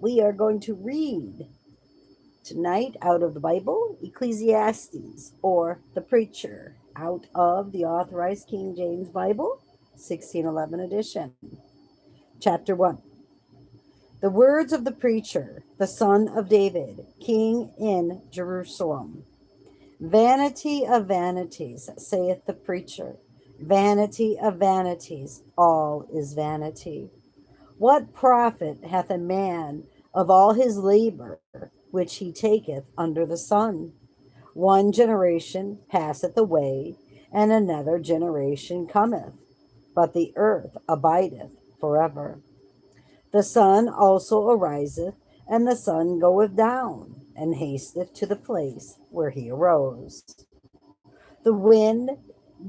we are going to read tonight out of the Bible, Ecclesiastes, or the Preacher, out of the Authorized King James Bible, 1611 edition. Chapter 1. The words of the preacher, the son of David, king in Jerusalem. Vanity of vanities, saith the preacher. Vanity of vanities, all is vanity. What profit hath a man of all his labor which he taketh under the sun? One generation passeth away, and another generation cometh, but the earth abideth forever. The sun also ariseth, and the sun goeth down, and hasteth to the place where he arose. The wind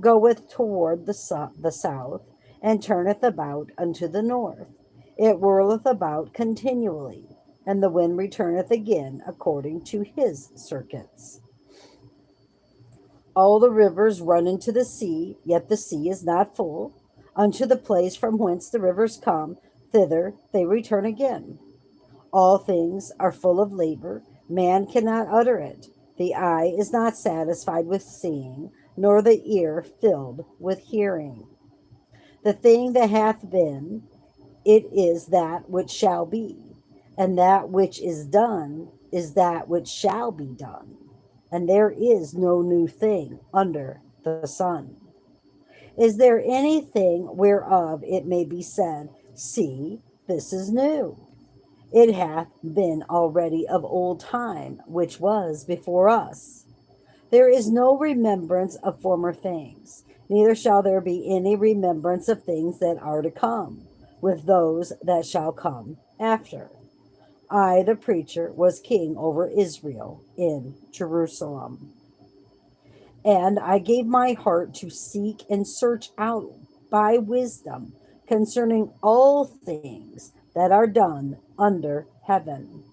goeth toward the south, and turneth about unto the north. It whirleth about continually, and the wind returneth again according to his circuits. All the rivers run into the sea, yet the sea is not full. Unto the place from whence the rivers come, thither they return again. All things are full of labor, man cannot utter it. The eye is not satisfied with seeing, nor the ear filled with hearing. The thing that hath been, it is that which shall be, and that which is done is that which shall be done. And there is no new thing under the sun. Is there anything whereof it may be said, see, this is new? It hath been already of old time, which was before us. There is no remembrance of former things, neither shall there be any remembrance of things that are to come, with those that shall come after. I, the preacher, was king over Israel in Jerusalem. And I gave my heart to seek and search out by wisdom concerning all things that are done under heaven.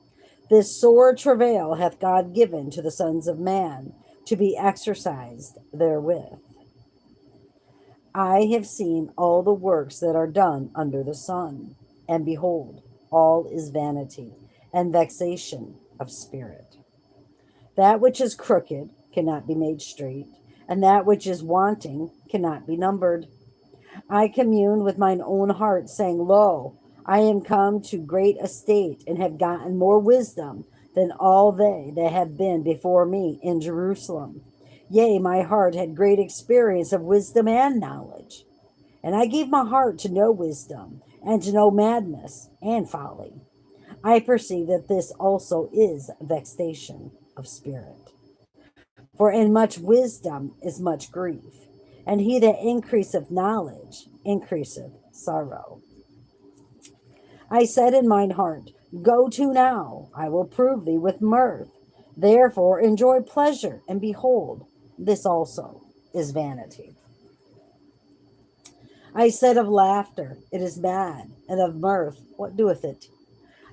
This sore travail hath God given to the sons of man, to be exercised therewith. I have seen all the works that are done under the sun, and behold, all is vanity and vexation of spirit. That which is crooked cannot be made straight, and that which is wanting cannot be numbered. I communed with mine own heart, saying, Lo, I am come to great estate, and have gotten more wisdom than all they that have been before me in Jerusalem. Yea, my heart had great experience of wisdom and knowledge. And I gave my heart to know wisdom, and to know madness and folly. I perceive that this also is vexation of spirit. For in much wisdom is much grief, and he that increaseth knowledge increaseth sorrow. I said in mine heart, Go to now, I will prove thee with mirth. Therefore enjoy pleasure, and behold, this also is vanity. I said of laughter, It is mad, and of mirth, what doeth it?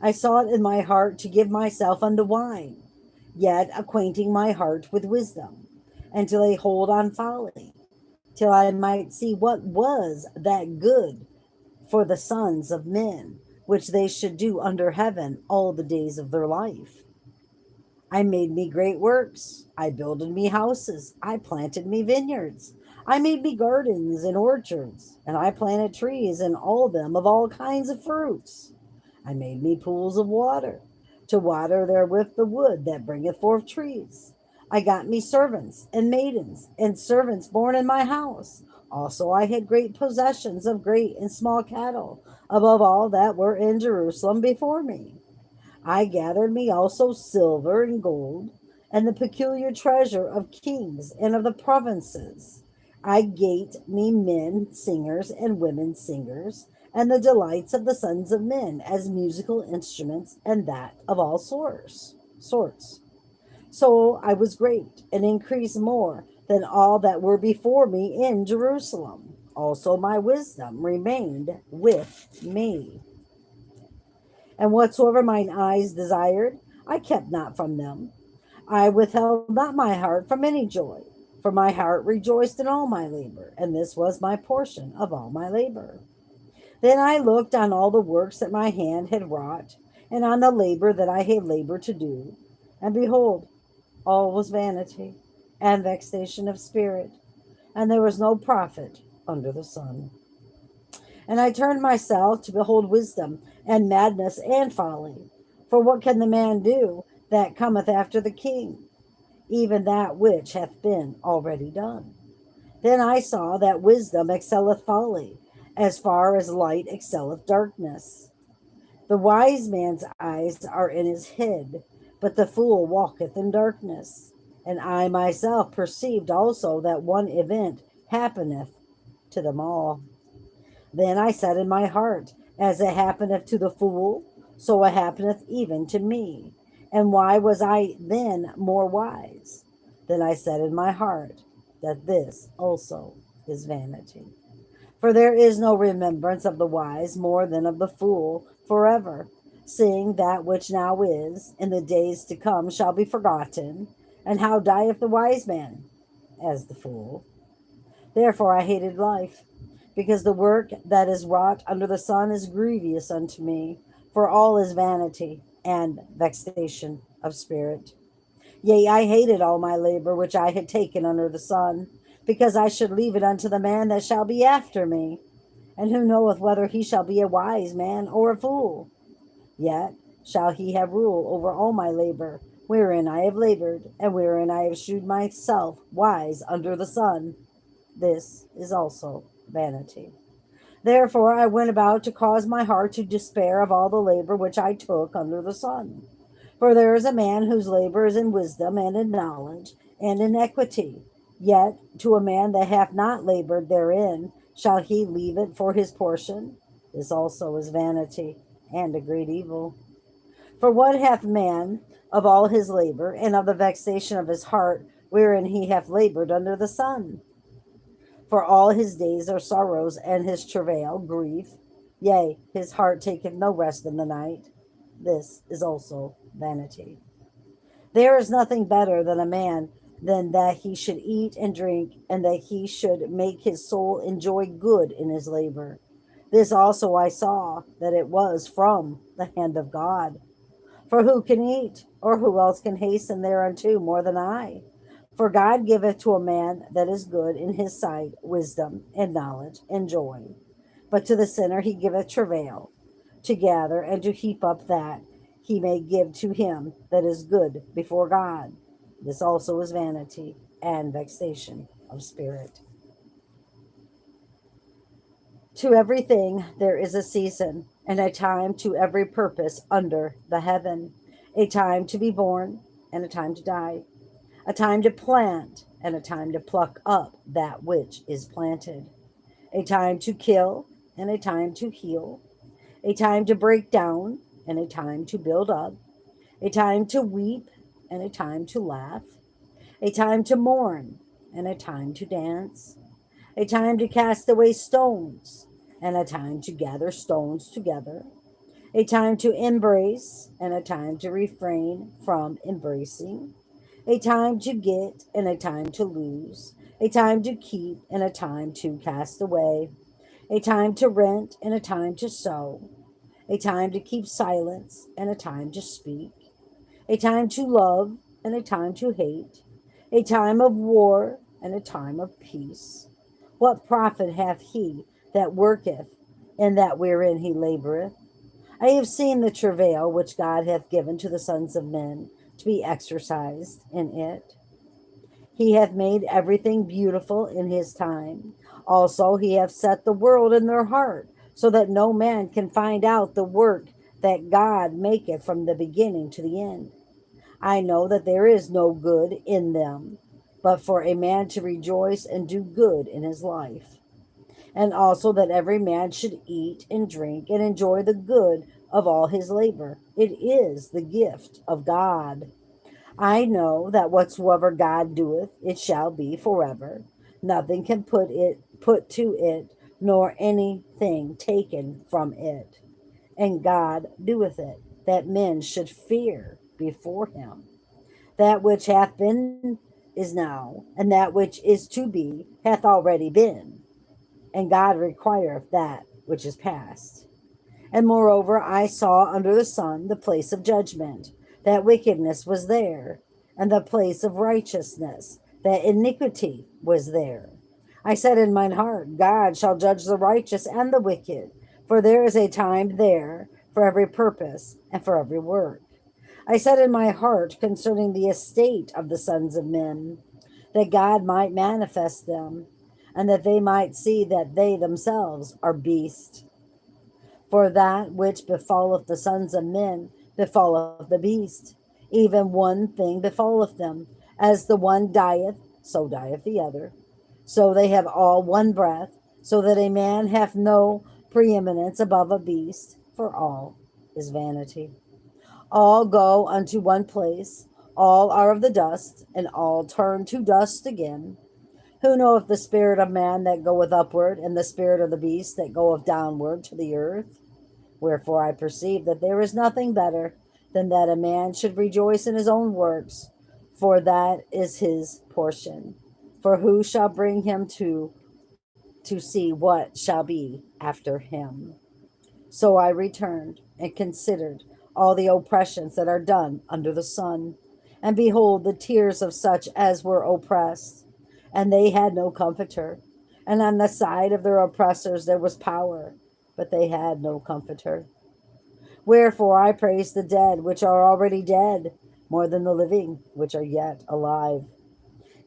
I sought in my heart to give myself unto wine, yet acquainting my heart with wisdom, and to lay hold on folly, till I might see what was that good for the sons of men, which they should do under heaven all the days of their life. I made me great works, I builded me houses, I planted me vineyards, I made me gardens and orchards, and I planted trees, and all them of all kinds of fruits. I made me pools of water, to water therewith the wood that bringeth forth trees. I got me servants and maidens, and servants born in my house. Also I had great possessions of great and small cattle, above all that were in Jerusalem before me. I gathered me also silver and gold, and the peculiar treasure of kings and of the provinces. I gate me men singers and women singers, and the delights of the sons of men as musical instruments, and that of all sorts. So I was great, and increased more than all that were before me in Jerusalem. Also my wisdom remained with me. And whatsoever mine eyes desired, I kept not from them. I withheld not my heart from any joy, for my heart rejoiced in all my labor, and this was my portion of all my labor. Then I looked on all the works that my hand had wrought, and on the labor that I have labored to do. And behold, all was vanity and vexation of spirit, and there was no profit under the sun. And I turned myself to behold wisdom and madness and folly. For what can the man do that cometh after the king? Even that which hath been already done. Then I saw that wisdom excelleth folly, as far as light excelleth darkness. The wise man's eyes are in his head, but the fool walketh in darkness. And I myself perceived also that one event happeneth to them all. Then I said in my heart, as it happeneth to the fool, so it happeneth even to me. And why was I then more wise? Then I said in my heart, that this also is vanity. For there is no remembrance of the wise more than of the fool forever, seeing that which now is, in the days to come shall be forgotten. And how dieth the wise man? As the fool. Therefore I hated life, because the work that is wrought under the sun is grievous unto me, for all is vanity and vexation of spirit. Yea, I hated all my labor which I had taken under the sun, because I should leave it unto the man that shall be after me. And who knoweth whether he shall be a wise man or a fool? Yet shall he have rule over all my labor, wherein I have labored, and wherein I have shewed myself wise under the sun. This is also vanity. Therefore I went about to cause my heart to despair of all the labor which I took under the sun. For there is a man whose labor is in wisdom and in knowledge and in equity. Yet to a man that hath not labored therein, shall he leave it for his portion? This also is vanity and a great evil. For what hath man of all his labor and of the vexation of his heart, wherein he hath labored under the sun? For all his days are sorrows, and his travail grief. Yea, his heart taketh no rest in the night. This is also vanity. There is nothing better than a man than that he should eat and drink, and that he should make his soul enjoy good in his labor. This also I saw, that it was from the hand of God. For who can eat, or who else can hasten thereunto more than I? For God giveth to a man that is good in his sight wisdom and knowledge and joy. But to the sinner he giveth travail, to gather and to heap up that he may give to him that is good before God. This also is vanity and vexation of spirit. To everything there is a season, and a time to every purpose under the heaven, a time to be born, and a time to die, a time to plant, and a time to pluck up that which is planted, a time to kill, and a time to heal, a time to break down, and a time to build up, a time to weep, and a time to laugh, a time to mourn, and a time to dance, a time to cast away stones, and a time to gather stones together, a time to embrace, and a time to refrain from embracing, a time to get, and a time to lose, a time to keep, and a time to cast away, a time to rent, and a time to sow, a time to keep silence, and a time to speak, a time to love, and a time to hate, a time of war, and a time of peace. What profit hath he that worketh in that wherein he laboureth? I have seen the travail which God hath given to the sons of men to be exercised in it. He hath made everything beautiful in his time. Also, he hath set the world in their heart, so that no man can find out the work that God maketh from the beginning to the end. I know that there is no good in them, but for a man to rejoice and do good in his life. And also that every man should eat and drink and enjoy the good of all his labor. It is the gift of God. I know that whatsoever God doeth, it shall be forever. Nothing can put to it, nor anything taken from it. And God doeth it, that men should fear before him. That which hath been is now, and that which is to be hath already been. And God requireth that which is past. And moreover, I saw under the sun the place of judgment, that wickedness was there, and the place of righteousness, that iniquity was there. I said in mine heart, God shall judge the righteous and the wicked, for there is a time there for every purpose and for every work. I said in my heart concerning the estate of the sons of men, that God might manifest them, and that they might see that they themselves are beasts. For that which befalleth the sons of men befalleth the beast. Even one thing befalleth them. As the one dieth, so dieth the other. So they have all one breath, so that a man hath no preeminence above a beast, for all is vanity. All go unto one place, all are of the dust, and all turn to dust again. Who knoweth the spirit of man that goeth upward, and the spirit of the beast that goeth downward to the earth? Wherefore I perceive that there is nothing better than that a man should rejoice in his own works, for that is his portion. For who shall bring him to see what shall be after him? So I returned and considered all the oppressions that are done under the sun, and behold the tears of such as were oppressed, and they had no comforter. And on the side of their oppressors there was power, but they had no comforter. Wherefore I praise the dead which are already dead, more than the living which are yet alive.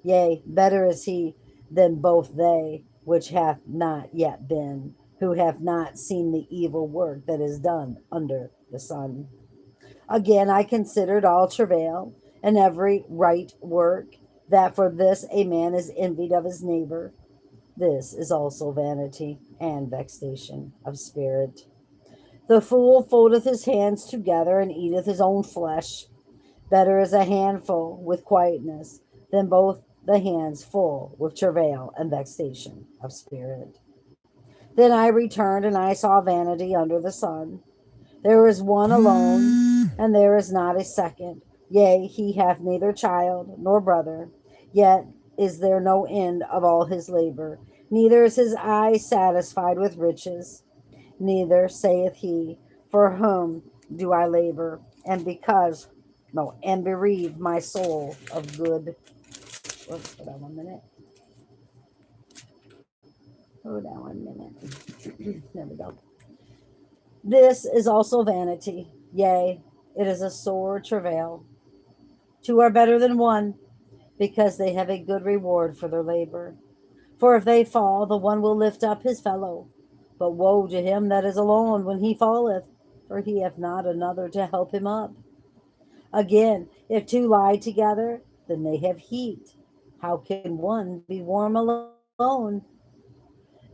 Yea, better is he than both they which have not yet been, who have not seen the evil work that is done under the sun. Again I considered all travail and every right work, that for this a man is envied of his neighbor. This is also vanity and vexation of spirit. The fool foldeth his hands together and eateth his own flesh. Better is a handful with quietness than both the hands full with travail and vexation of spirit. Then I returned, and I saw vanity under the sun. There is one alone, and there is not a second. Yea, he hath neither child nor brother, yet is there no end of all his labor. Neither is his eye satisfied with riches. Neither saith he, for whom do I labor, and because, no, and bereave my soul of good. Oops, hold on 1 minute. Hold on 1 minute. There we go. This is also vanity. Yea, it is a sore travail. Two are better than one, because they have a good reward for their labor. For if they fall, the one will lift up his fellow. But woe to him that is alone when he falleth, for he hath not another to help him up. Again, if two lie together, then they have heat. How can one be warm alone?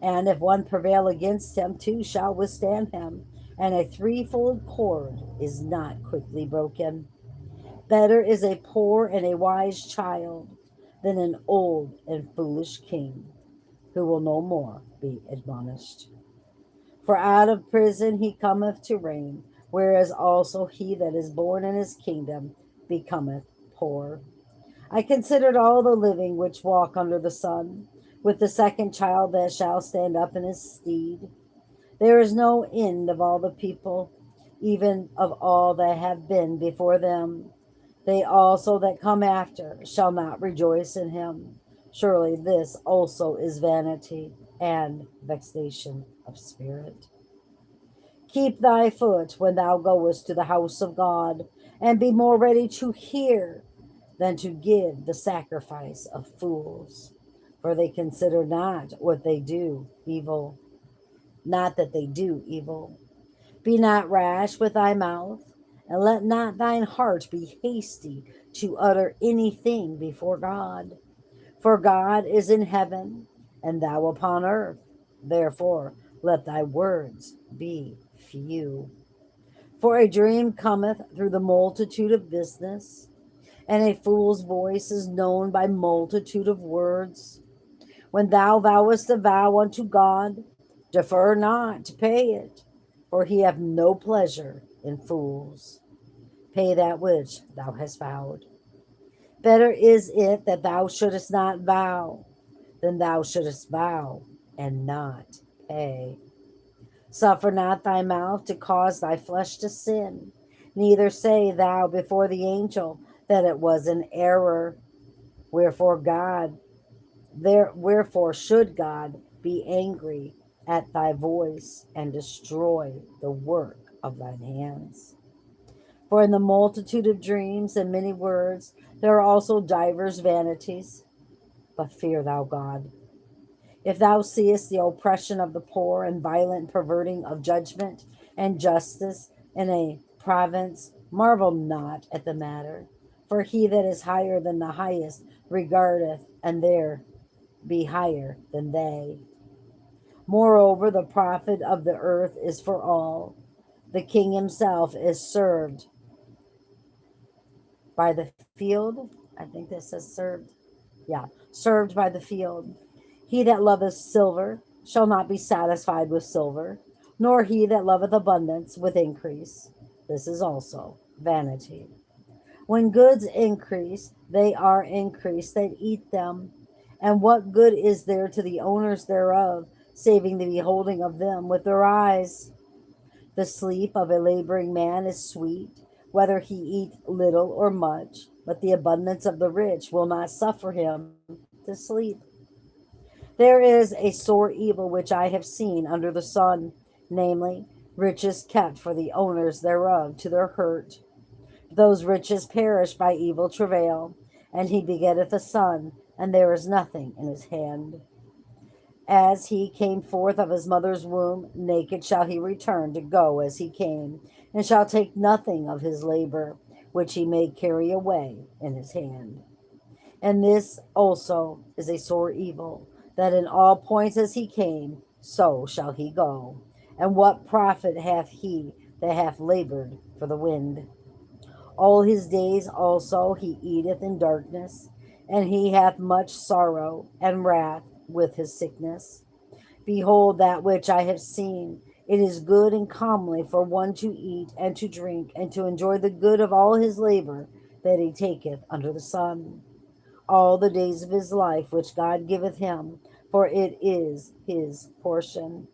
And if one prevail against him, two shall withstand him. And a threefold cord is not quickly broken. Better is a poor and a wise child than an old and foolish king, who will no more be admonished. For out of prison he cometh to reign, whereas also he that is born in his kingdom becometh poor. I considered all the living which walk under the sun, with the second child that shall stand up in his stead. There is no end of all the people, even of all that have been before them. They also that come after shall not rejoice in him. Surely this also is vanity and vexation of spirit. Keep thy foot when thou goest to the house of God, and be more ready to hear than to give the sacrifice of fools. For they consider not what they do evil, not that they do evil. Be not rash with thy mouth, and let not thine heart be hasty to utter anything before God. For God is in heaven, and thou upon earth. Therefore, let thy words be few. For a dream cometh through the multitude of business, and a fool's voice is known by multitude of words. When thou vowest a vow unto God, defer not to pay it, for he hath no pleasure in fools. Pay that which thou hast vowed. Better is it that thou shouldest not vow than thou shouldest vow and not pay. Suffer not thy mouth to cause thy flesh to sin, neither say thou before the angel that it was an error. Wherefore wherefore should God be angry at thy voice and destroy the work of thine hands? For in the multitude of dreams and many words there are also divers vanities. But fear thou God. If thou seest the oppression of the poor and violent perverting of judgment and justice in a province, marvel not at the matter. For he that is higher than the highest regardeth, and there be higher than they. Moreover, the profit of the earth is for all. The king himself is served by the field. I think this says served. Yeah, served by the field. He that loveth silver shall not be satisfied with silver, nor he that loveth abundance with increase. This is also vanity. When goods increase, they are increased that eat them. And what good is there to the owners thereof, saving the beholding of them with their eyes? The sleep of a laboring man is sweet, whether he eat little or much, but the abundance of the rich will not suffer him to sleep. There is a sore evil which I have seen under the sun, namely, riches kept for the owners thereof to their hurt. Those riches perish by evil travail, and he begetteth a son, and there is nothing in his hand. As he came forth of his mother's womb, naked shall he return to go as he came, and shall take nothing of his labor, which he may carry away in his hand. And this also is a sore evil, that in all points as he came, so shall he go. And what profit hath he that hath labored for the wind? All his days also he eateth in darkness, and he hath much sorrow and wrath with his sickness. Behold, that which I have seen, it is good and comely for one to eat and to drink, and to enjoy the good of all his labor that he taketh under the sun, all the days of his life which God giveth him, for it is his portion.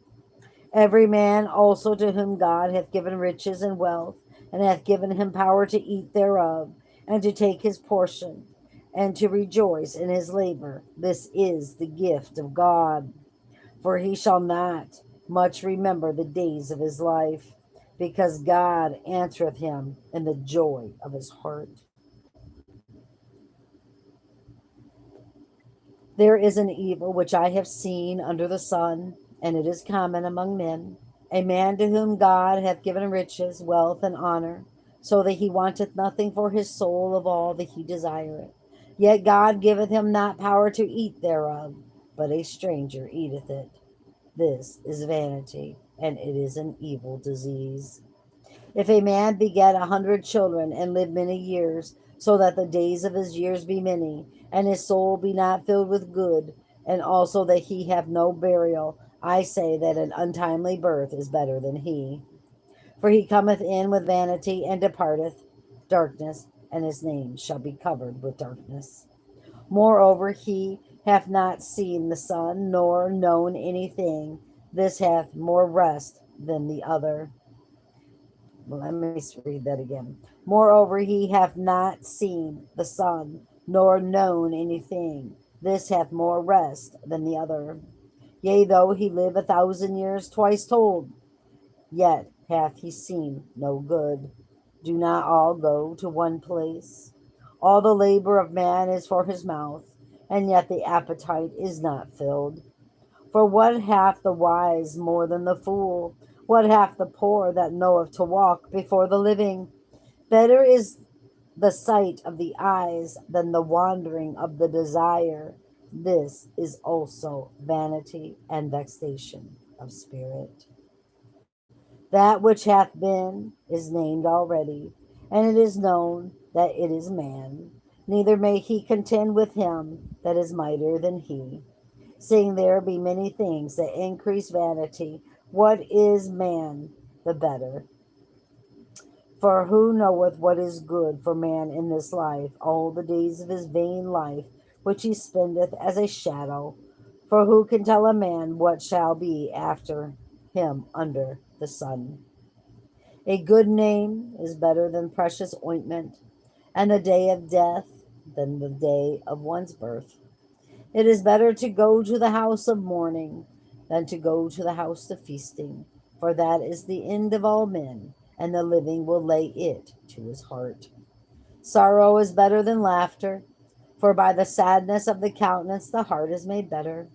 Every man also to whom God hath given riches and wealth, and hath given him power to eat thereof, and to take his portion, and to rejoice in his labor, this is the gift of God. For he shall not much remember the days of his life, because God answereth him in the joy of his heart. There is an evil which I have seen under the sun, and it is common among men, a man to whom God hath given riches, wealth, and honor, so that he wanteth nothing for his soul of all that he desireth. Yet God giveth him not power to eat thereof, but a stranger eateth it. This is vanity, and it is an evil disease. If a man beget 100 children, and live many years, so that the days of his years be many, and his soul be not filled with good, and also that he have no burial, I say that an untimely birth is better than he. For he cometh in with vanity, and departeth darkness, and his name shall be covered with darkness. Moreover, he hath not seen the sun, nor known anything. This hath more rest than the other. Let me read that again. Moreover, he hath not seen the sun, nor known anything. This hath more rest than the other. Yea, though he live 1,000 years twice told, yet hath he seen no good. Do not all go to one place? All the labor of man is for his mouth, and yet the appetite is not filled. For what hath the wise more than the fool? What hath the poor that knoweth to walk before the living? Better is the sight of the eyes than the wandering of the desire. This is also vanity and vexation of spirit. That which hath been is named already, and it is known that it is man. Neither may he contend with him that is mightier than he. Seeing there be many things that increase vanity, what is man the better? For who knoweth what is good for man in this life, all the days of his vain life, which he spendeth as a shadow? For who can tell a man what shall be after? him under the sun. A good name is better than precious ointment, and the day of death than the day of one's birth. It is better to go to the house of mourning than to go to the house of feasting, for that is the end of all men, and the living will lay it to his heart. Sorrow is better than laughter, for by the sadness of the countenance the heart is made better.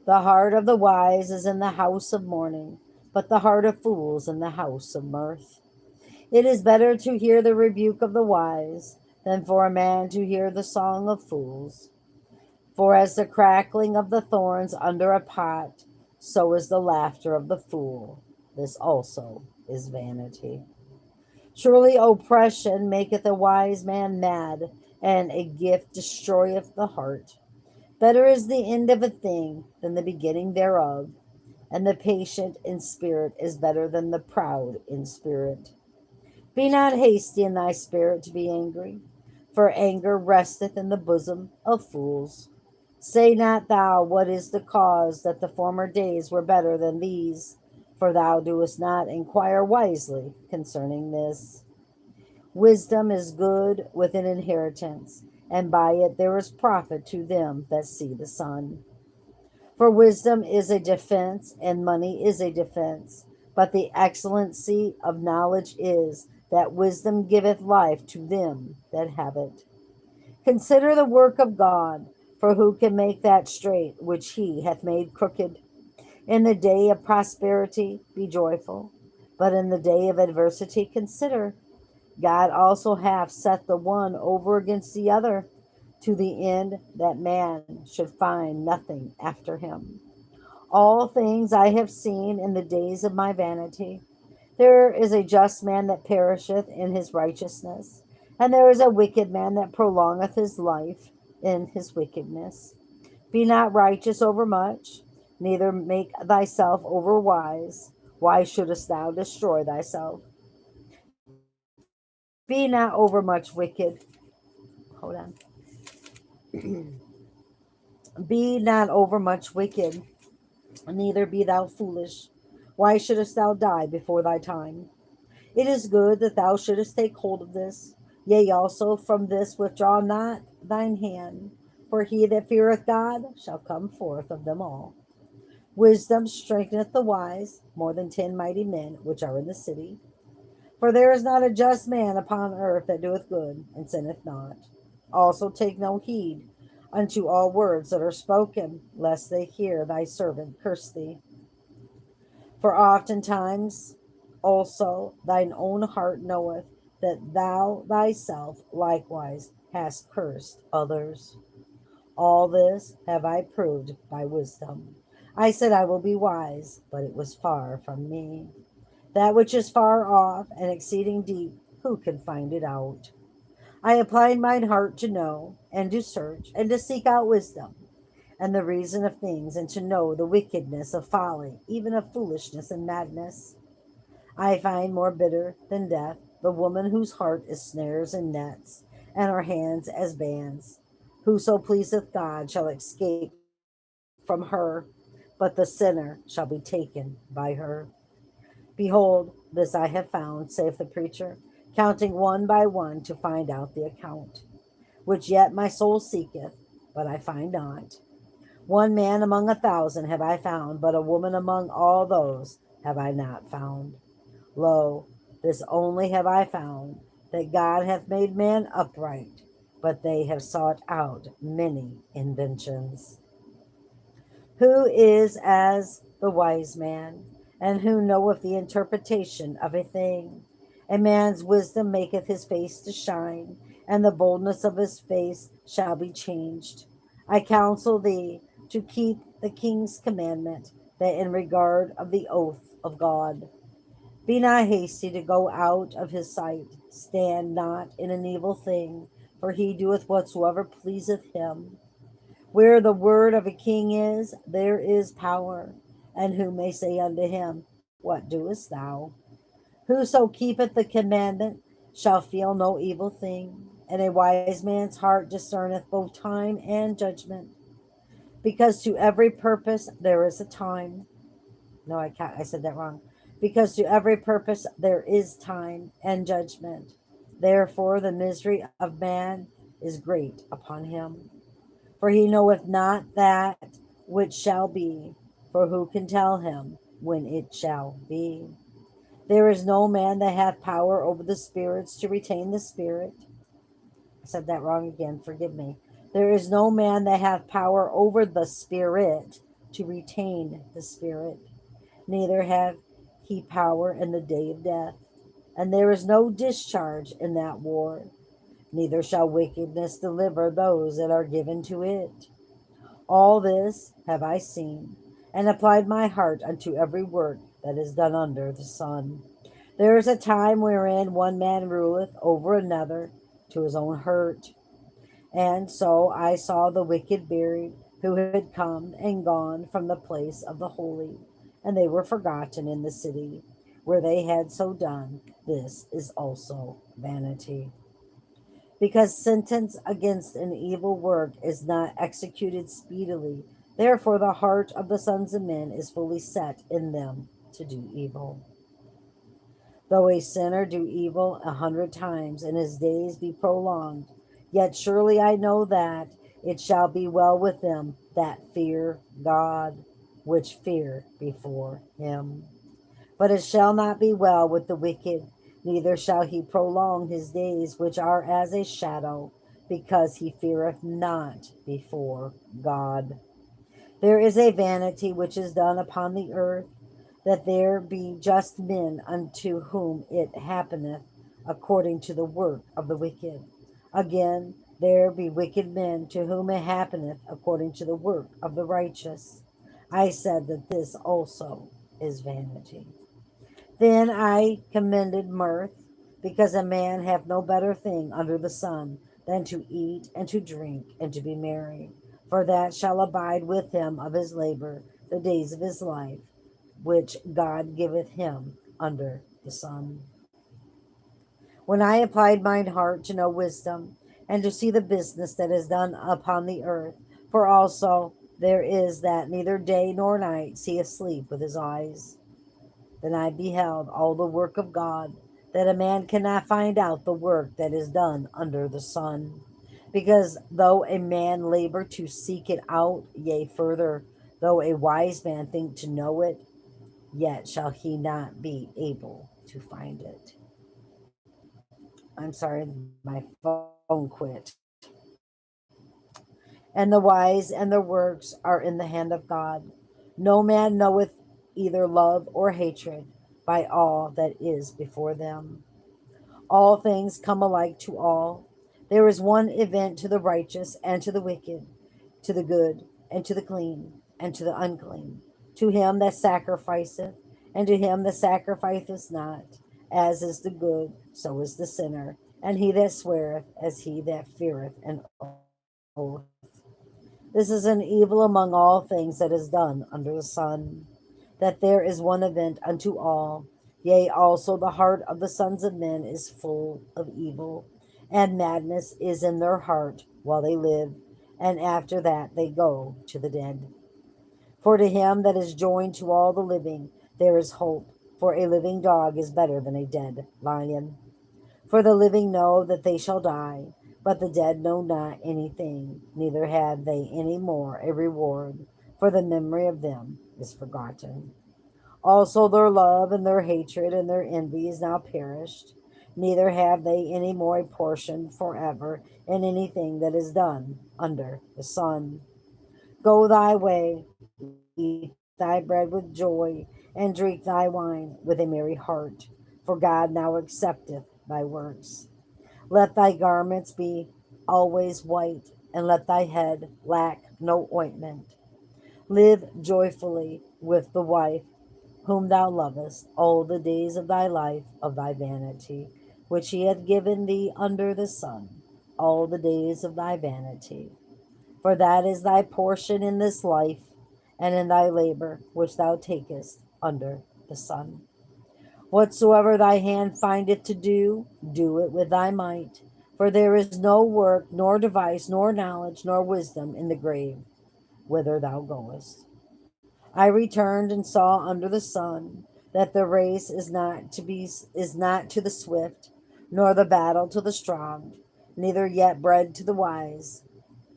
The heart of the wise is in the house of mourning, but the heart of fools in the house of mirth. It is better to hear the rebuke of the wise than for a man to hear the song of fools. For as the crackling of the thorns under a pot, so is the laughter of the fool. This also is vanity. Surely oppression maketh a wise man mad, and a gift destroyeth the heart. Better is the end of a thing than the beginning thereof, and the patient in spirit is better than the proud in spirit. Be not hasty in thy spirit to be angry, for anger resteth in the bosom of fools. Say not thou, what is the cause that the former days were better than these? For thou doest not inquire wisely concerning this. Wisdom is good with an inheritance, and by it there is profit to them that see the sun. For wisdom is a defense, and money is a defense. But the excellency of knowledge is that wisdom giveth life to them that have it. Consider the work of God, for who can make that straight which he hath made crooked? In the day of prosperity be joyful, but in the day of adversity consider. God also hath set the one over against the other, to the end that man should find nothing after him. All things I have seen in the days of my vanity. There is a just man that perisheth in his righteousness, and there is a wicked man that prolongeth his life in his wickedness. Be not righteous over much, neither make thyself over wise. Why shouldest thou destroy thyself? Be not over much wicked. Hold on. Be not over much wicked, neither be thou foolish. Why shouldest thou die before thy time? It is good that thou shouldest take hold of this. Yea, also from this withdraw not thine hand, for he that feareth God shall come forth of them all. Wisdom strengtheneth the wise more than 10 mighty men which are in the city. For there is not a just man upon earth that doeth good and sinneth not. Also take no heed unto all words that are spoken, lest they hear thy servant curse thee. For oftentimes also thine own heart knoweth that thou thyself likewise hast cursed others. All this have I proved by wisdom. I said I will be wise, but it was far from me. That which is far off and exceeding deep, who can find it out? I applied mine heart to know, and to search, and to seek out wisdom, and the reason of things, and to know the wickedness of folly, even of foolishness and madness. I find more bitter than death the woman whose heart is snares and nets, and her hands as bands. Whoso pleaseth God shall escape from her, but the sinner shall be taken by her. Behold, this I have found, saith the preacher, counting one by one to find out the account, which yet my soul seeketh, but I find not. One man among 1,000 have I found, but a woman among all those have I not found. Lo, this only have I found, that God hath made man upright, but they have sought out many inventions. Who is as the wise man, and who knoweth the interpretation of a thing? A man's wisdom maketh his face to shine, and the boldness of his face shall be changed. I counsel thee to keep the king's commandment, that in regard of the oath of God. Be not hasty to go out of his sight. Stand not in an evil thing, for he doeth whatsoever pleaseth him. Where the word of a king is, there is power. And who may say unto him, what doest thou? Whoso keepeth the commandment shall feel no evil thing. And a wise man's heart discerneth both time and judgment. Because to every purpose there is a time, No, I can't. I said that wrong. Because to every purpose there is time and judgment. Therefore, the misery of man is great upon him. For he knoweth not that which shall be, for who can tell him when it shall be? There is no man that hath power over the spirits to retain the spirit. I said that wrong again, forgive me. There is no man that hath power over the spirit to retain the spirit, neither have he power in the day of death. And there is no discharge in that war, neither shall wickedness deliver those that are given to it. All this have I seen, and applied my heart unto every work that is done under the sun. There is a time wherein one man ruleth over another to his own hurt. And so I saw the wicked buried, who had come and gone from the place of the holy, and they were forgotten in the city where they had so done. This is also vanity. Because sentence against an evil work is not executed speedily, therefore the heart of the sons of men is fully set in them to do evil. Though a sinner do evil 100 times, and his days be prolonged, yet surely I know that it shall be well with them that fear God, which fear before him. But it shall not be well with the wicked, neither shall he prolong his days, which are as a shadow, because he feareth not before God. There is a vanity which is done upon the earth, that there be just men unto whom it happeneth according to the work of the wicked. Again, there be wicked men to whom it happeneth according to the work of the righteous. I said that this also is vanity. Then I commended mirth, because a man hath no better thing under the sun than to eat and to drink and to be merry, for that shall abide with him of his labor the days of his life, which God giveth him under the sun. When I applied mine heart to know wisdom, and to see the business that is done upon the earth, for also there is that neither day nor night seeth sleep with his eyes. Then I beheld all the work of God, that a man cannot find out the work that is done under the sun. Because though a man labor to seek it out, yea, further, though a wise man think to know it, yet shall he not be able to find it. I'm sorry, my phone quit. And the wise and their works are in the hand of God. No man knoweth either love or hatred by all that is before them. All things come alike to all. There is one event to the righteous and to the wicked, to the good and to the clean and to the unclean, to him that sacrificeth and to him that sacrificeth not. As is the good, so is the sinner, and he that sweareth as he that feareth an oath. This is an evil among all things that is done under the sun, that there is one event unto all. Yea, also the heart of the sons of men is full of evil, and madness is in their heart while they live, and after that they go to the dead. For to him that is joined to all the living there is hope, for a living dog is better than a dead lion. For the living know that they shall die, but the dead know not anything, neither have they any more a reward, for the memory of them is forgotten. Also their love and their hatred and their envy is now perished, neither have they any more a portion forever in anything that is done under the sun. Go thy way, eat thy bread with joy, and drink thy wine with a merry heart, for God now accepteth thy works. Let thy garments be always white, and let thy head lack no ointment. Live joyfully with the wife whom thou lovest all the days of thy life of thy vanity, which he hath given thee under the sun, all the days of thy vanity. For that is thy portion in this life, and in thy labor which thou takest under the sun. Whatsoever thy hand findeth to do, do it with thy might. For there is no work, nor device, nor knowledge, nor wisdom in the grave whither thou goest. I returned and saw under the sun that the race is not to the swift, nor the battle to the strong, neither yet bread to the wise,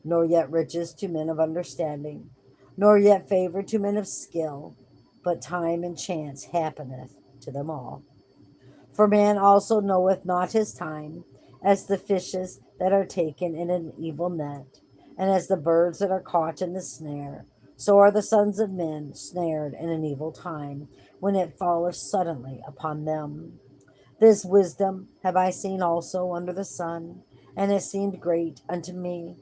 nor yet riches to men of understanding, nor yet favor to men of skill, but time and chance happeneth to them all. For man also knoweth not his time, as the fishes that are taken in an evil net, and as the birds that are caught in the snare. So are the sons of men snared in an evil time, when it falleth suddenly upon them. This wisdom have I seen also under the sun, and it seemed great unto me.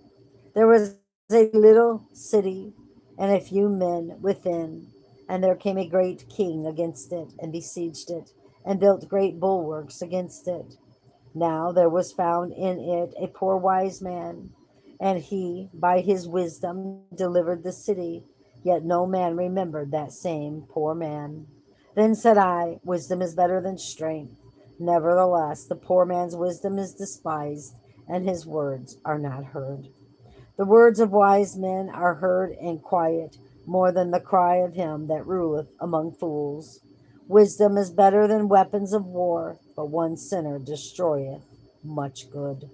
There was a little city and a few men within, and there came a great king against it, and besieged it, and built great bulwarks against it. Now there was found in it a poor wise man, and he by his wisdom delivered the city, yet no man remembered that same poor man. Then said I, wisdom is better than strength. Nevertheless, the poor man's wisdom is despised, and his words are not heard. The words of wise men are heard in quiet more than the cry of him that ruleth among fools. Wisdom is better than weapons of war, but one sinner destroyeth much good.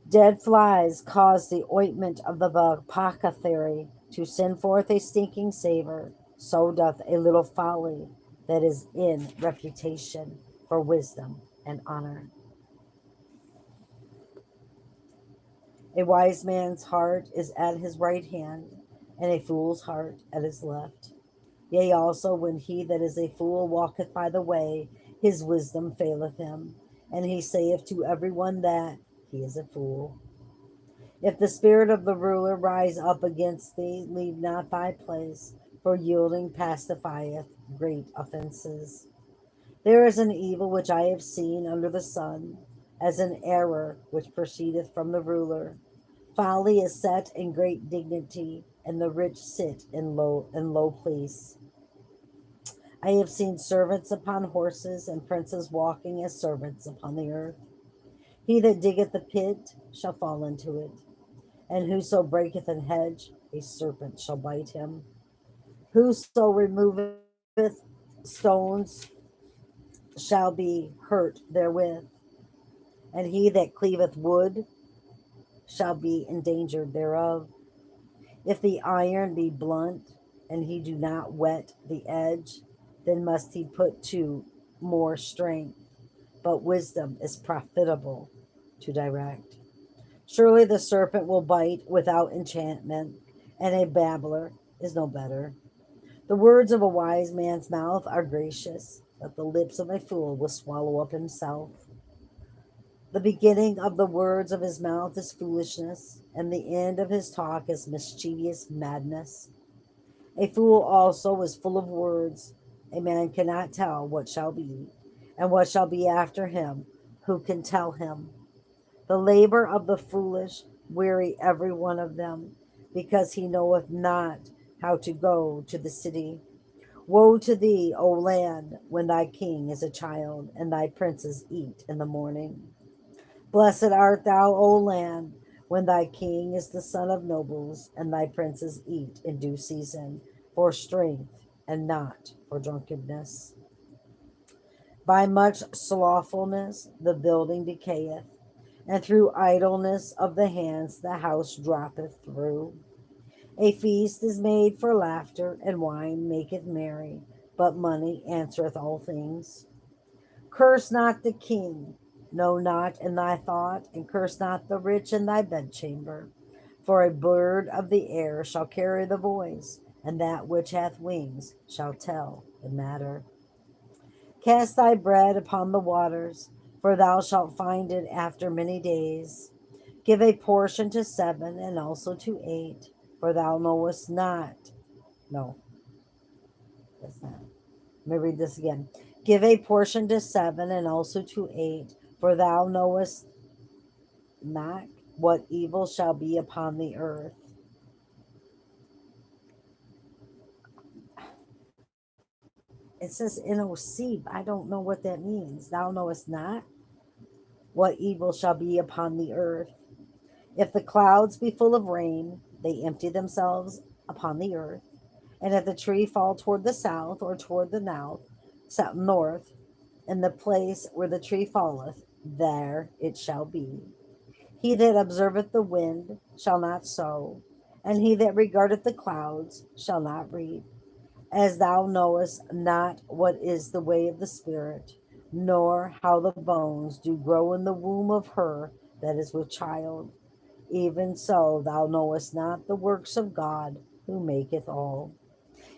Dead flies cause the ointment of the apothecary to send forth a stinking savor. So doth a little folly that is in reputation for wisdom and honor. A wise man's heart is at his right hand, and a fool's heart at his left. Yea, also, when he that is a fool walketh by the way, his wisdom faileth him, and he saith to every one that he is a fool. If the spirit of the ruler rise up against thee, leave not thy place, for yielding pacifieth great offenses. There is an evil which I have seen under the sun, as an error which proceedeth from the ruler. Folly is set in great dignity, and the rich sit in low place. I have seen servants upon horses, and princes walking as servants upon the earth. He that diggeth the pit shall fall into it, and whoso breaketh an hedge, a serpent shall bite him. Whoso removeth stones shall be hurt therewith, and he that cleaveth wood shall be endangered thereof. If the iron be blunt, and he do not whet the edge, then must he put to more strength. But wisdom is profitable to direct. Surely the serpent will bite without enchantment, and a babbler is no better. The words of a wise man's mouth are gracious, but the lips of a fool will swallow up himself. The beginning of the words of his mouth is foolishness, and the end of his talk is mischievous madness. A fool also is full of words. A man cannot tell what shall be, and what shall be after him. Who can tell him? The labor of the foolish weary every one of them, because he knoweth not how to go to the city. Woe to thee, O land, when thy king is a child, and thy princes eat in the morning. Blessed art thou, O land, when thy king is the son of nobles, and thy princes eat in due season, for strength and not for drunkenness. By much slothfulness the building decayeth, and through idleness of the hands the house droppeth through. A feast is made for laughter, and wine maketh merry, but money answereth all things. Curse not the king, no, not in thy thought, and curse not the rich in thy bedchamber. For a bird of the air shall carry the voice, and that which hath wings shall tell the matter. Cast thy bread upon the waters, for thou shalt find it after many days. Give a portion to 7 and also to 8, for thou knowest not. No, that's not. Let me read this again. Give a portion to 7 and also to 8, for thou knowest not what evil shall be upon the earth. It says NOC, but I don't know what that means. Thou knowest not what evil shall be upon the earth. If the clouds be full of rain, they empty themselves upon the earth. And if the tree fall toward the south or toward the north, in the place where the tree falleth, there it shall be. He that observeth the wind shall not sow, and he that regardeth the clouds shall not reap. As thou knowest not what is the way of the Spirit, nor how the bones do grow in the womb of her that is with child, even so thou knowest not the works of God who maketh all.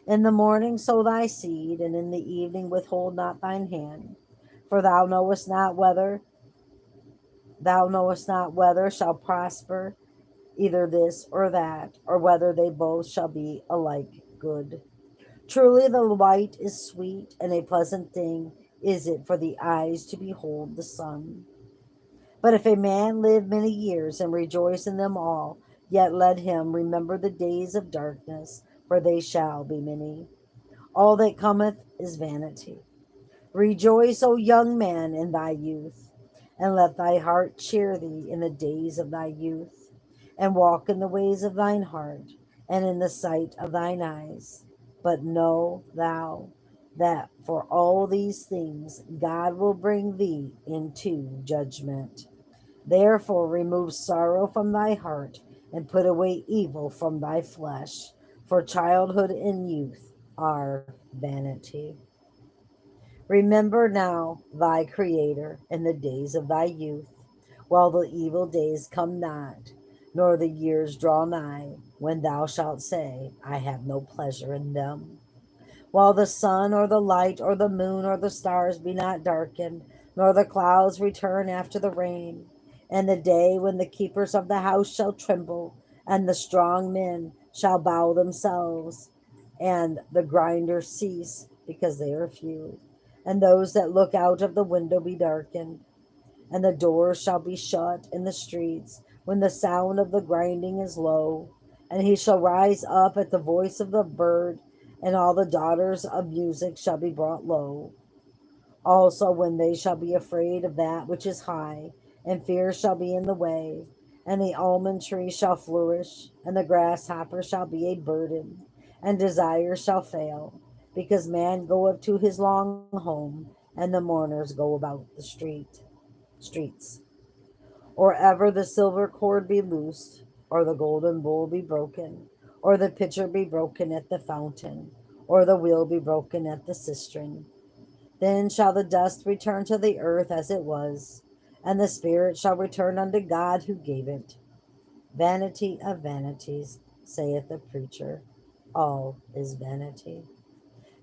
In the morning sow thy seed, and in the evening withhold not thine hand. For thou knowest not whether shall prosper either this or that, or whether they both shall be alike good. Truly the light is sweet, and a pleasant thing is it for the eyes to behold the sun. But if a man live many years and rejoice in them all, yet let him remember the days of darkness, for they shall be many. All that cometh is vanity. Rejoice, O young man, in thy youth, and let thy heart cheer thee in the days of thy youth, and walk in the ways of thine heart, and in the sight of thine eyes. But know thou that for all these things God will bring thee into judgment. Therefore remove sorrow from thy heart, and put away evil from thy flesh, for childhood and youth are vanity. Remember now thy Creator in the days of thy youth, while the evil days come not, nor the years draw nigh, when thou shalt say, I have no pleasure in them. While the sun or the light or the moon or the stars be not darkened, nor the clouds return after the rain, and the day when the keepers of the house shall tremble, and the strong men shall bow themselves, and the grinders cease, because they are few, and those that look out of the window be darkened, and the doors shall be shut in the streets, when the sound of the grinding is low, and he shall rise up at the voice of the bird, and all the daughters of music shall be brought low. Also, when they shall be afraid of that which is high, and fear shall be in the way, and the almond tree shall flourish, and the grasshopper shall be a burden, and desire shall fail, because man goeth to his long home, and the mourners go about the streets. Or ever the silver cord be loosed, or the golden bowl be broken, or the pitcher be broken at the fountain, or the wheel be broken at the cistern. Then shall the dust return to the earth as it was, and the spirit shall return unto God who gave it. Vanity of vanities, saith the preacher, all is vanity.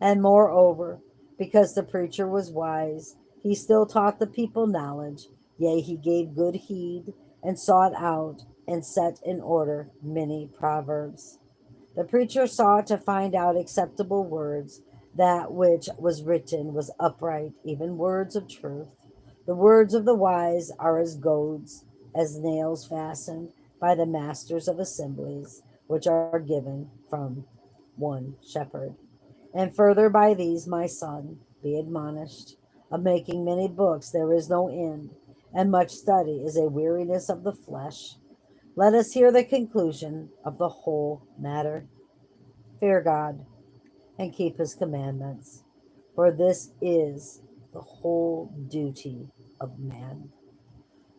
And moreover, because the preacher was wise, he still taught the people knowledge, yea, he gave good heed, and sought out, and set in order many proverbs. The preacher sought to find out acceptable words. That which was written was upright, even words of truth. The words of the wise are as goads, as nails fastened by the masters of assemblies, which are given from one shepherd. And further by these, my son, be admonished. Of making many books there is no end, and much study is a weariness of the flesh. Let us hear the conclusion of the whole matter. Fear God and keep his commandments, for this is the whole duty of man.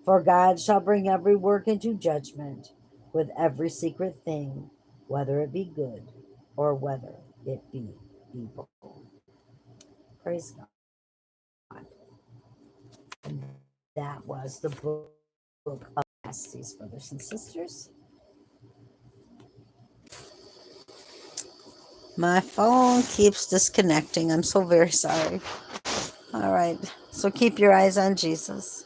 For God shall bring every work into judgment with every secret thing, whether it be good or whether it be evil. Praise God. And that was the book of Ecclesiastes, brothers and sisters. My phone keeps disconnecting. I'm so very sorry. All right. So keep your eyes on Jesus,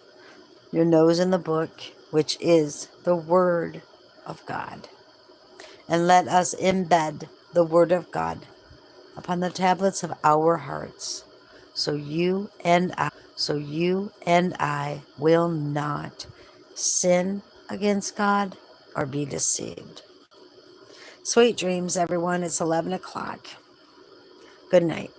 your nose in the book, which is the Word of God. And let us embed the Word of God upon the tablets of our hearts, so you and I will not sin against God or be deceived. Sweet dreams, everyone. It's 11 o'clock. Good night.